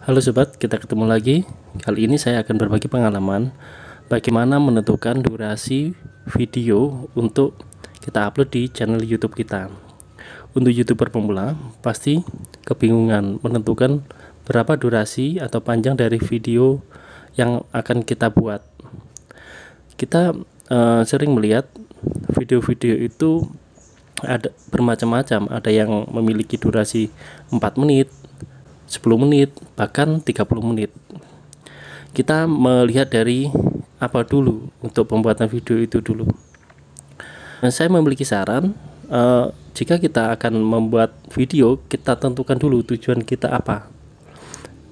Halo sobat, kita ketemu lagi. Kali ini saya akan berbagi pengalaman bagaimana menentukan durasi video untuk kita upload di channel YouTube kita. Untuk YouTuber pemula pasti kebingungan menentukan berapa durasi atau panjang dari video yang akan kita buat. Kita sering melihat video-video itu ada bermacam-macam, ada yang memiliki durasi 4 menit, 10 menit, bahkan 30 menit. Kita melihat dari apa dulu untuk pembuatan video itu dulu. Saya memiliki saran, jika kita akan membuat video, kita tentukan dulu tujuan kita apa.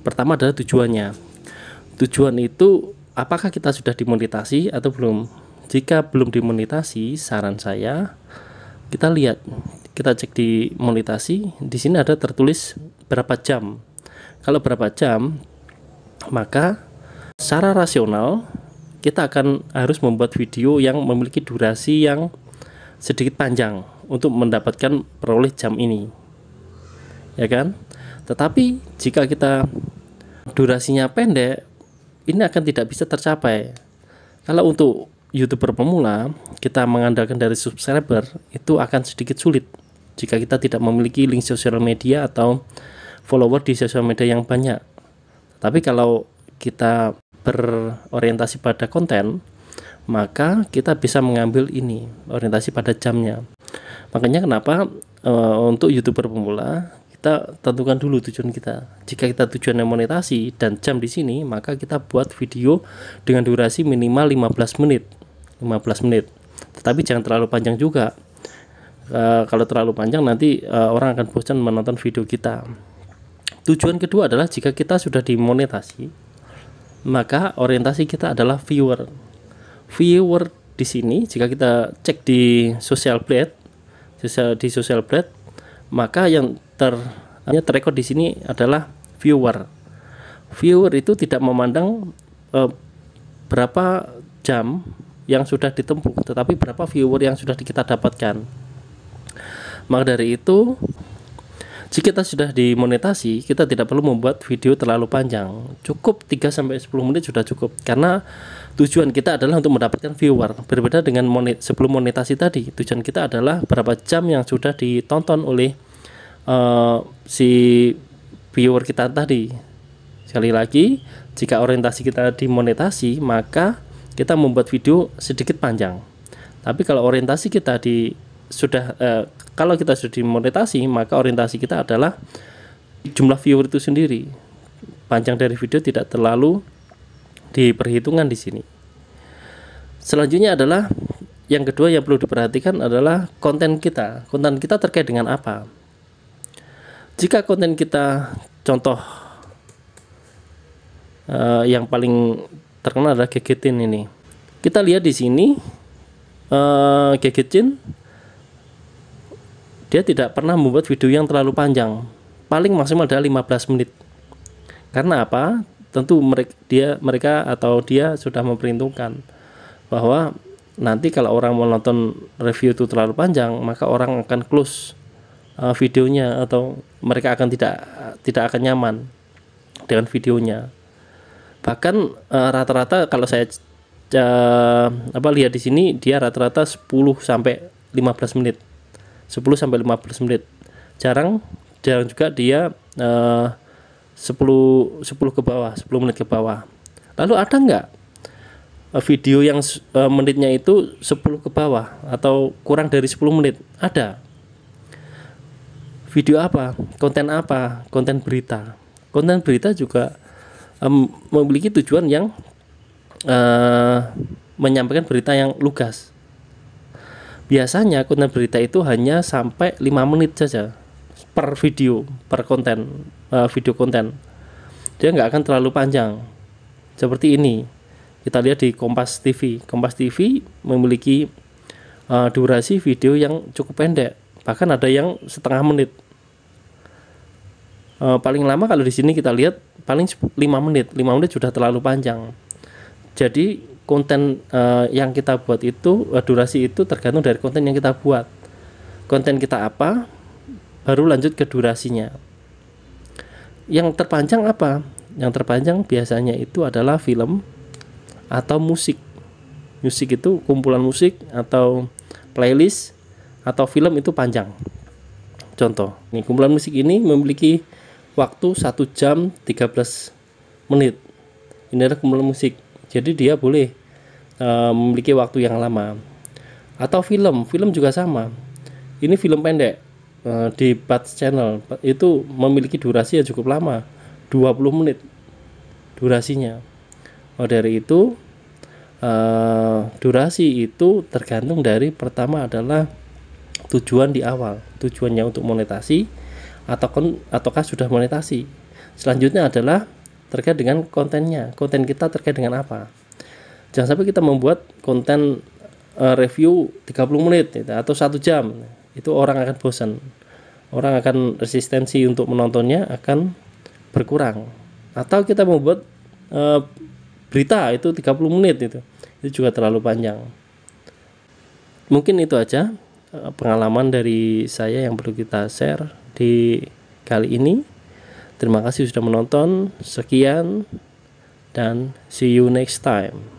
Pertama adalah tujuannya. Tujuan itu apakah kita sudah dimonetasi atau belum. Jika belum dimonetasi, saran saya kita lihat, kita cek di monetasi. Di sini ada tertulis berapa jam. Kalau berapa jam, maka secara rasional kita akan harus membuat video yang memiliki durasi yang sedikit panjang untuk mendapatkan peroleh jam ini, ya kan? Tetapi jika kita durasinya pendek, ini akan tidak bisa tercapai. Kalau untuk YouTuber pemula, kita mengandalkan dari subscriber, itu akan sedikit sulit jika kita tidak memiliki link sosial media atau follower di sosial media yang banyak. Tapi kalau kita berorientasi pada konten, maka kita bisa mengambil ini orientasi pada jamnya. Makanya kenapa untuk YouTuber pemula kita tentukan dulu tujuan kita. Jika kita tujuannya monetasi dan jam di sini, maka kita buat video dengan durasi minimal 15 menit. Tetapi jangan terlalu panjang juga. Kalau terlalu panjang nanti orang akan bosan menonton video kita. Tujuan kedua adalah jika kita sudah dimonetasi, maka orientasi kita adalah viewer. Viewer di sini jika kita cek di social blade, maka yang terrecord di sini adalah viewer. Viewer itu tidak memandang berapa jam yang sudah ditempuh, tetapi berapa viewer yang sudah kita dapatkan. Maka dari itu, jika kita sudah dimonetasi, kita tidak perlu membuat video terlalu panjang. Cukup 3-10 menit sudah cukup. Karena tujuan kita adalah untuk mendapatkan viewer. Berbeda dengan sebelum monetasi tadi. Tujuan kita adalah berapa jam yang sudah ditonton oleh si viewer kita tadi. Sekali lagi, jika orientasi kita dimonetasi, maka kita membuat video sedikit panjang. Tapi kalau orientasi kita kalau kita sudah dimonetasi, maka orientasi kita adalah jumlah viewer itu sendiri. Panjang dari video tidak terlalu diperhitungkan di sini. Selanjutnya adalah yang kedua yang perlu diperhatikan adalah konten kita. Konten kita terkait dengan apa? Jika konten kita, contoh yang paling terkenal adalah Gegetin ini. Kita lihat di sini Gegetin, dia tidak pernah membuat video yang terlalu panjang, paling maksimal adalah 15 menit. Karena apa? Tentu mereka sudah memperhitungkan bahwa nanti kalau orang menonton review itu terlalu panjang, maka orang akan close videonya, atau mereka akan tidak akan nyaman dengan videonya. Bahkan rata-rata kalau saya lihat di sini, dia rata-rata 10 sampai 15 menit. 10-15 menit. Jarang juga dia 10 ke bawah, 10 menit ke bawah. Lalu ada nggak video yang menitnya itu 10 ke bawah atau kurang dari 10 menit? Ada. Video apa? Konten berita. Konten berita juga memiliki tujuan yang menyampaikan berita yang lugas. Biasanya konten berita itu hanya sampai 5 menit saja per video, per konten, video konten. Dia nggak akan terlalu panjang. Seperti ini, kita lihat di Kompas TV. Kompas TV memiliki durasi video yang cukup pendek, bahkan ada yang setengah menit. Paling lama kalau di sini kita lihat paling 5 menit. 5 menit sudah terlalu panjang. Jadi konten yang kita buat itu, durasi itu tergantung dari konten yang kita buat. Konten kita apa, baru lanjut ke durasinya. Yang terpanjang apa? yang terpanjang biasanya itu adalah film atau musik. Musik itu kumpulan musik atau playlist, atau film itu panjang. Contoh, ini kumpulan musik ini memiliki waktu 1 jam 13 menit. Ini adalah kumpulan musik. Jadi dia boleh memiliki waktu yang lama. Atau film juga sama. Ini film pendek di Batch Channel itu memiliki durasi yang cukup lama, 20 menit durasinya. Dari itu durasi itu tergantung dari, pertama adalah tujuan di awal, tujuannya untuk monetasi ataukah sudah monetasi. Selanjutnya adalah terkait dengan kontennya, konten kita terkait dengan apa. Jangan sampai kita membuat konten review 30 menit atau 1 jam, itu orang akan bosan, orang akan resistensi untuk menontonnya akan berkurang. Atau kita membuat berita itu 30 menit, itu juga terlalu panjang. Mungkin itu aja pengalaman dari saya yang perlu kita share di kali ini. Terima kasih sudah menonton, sekian dan see you next time.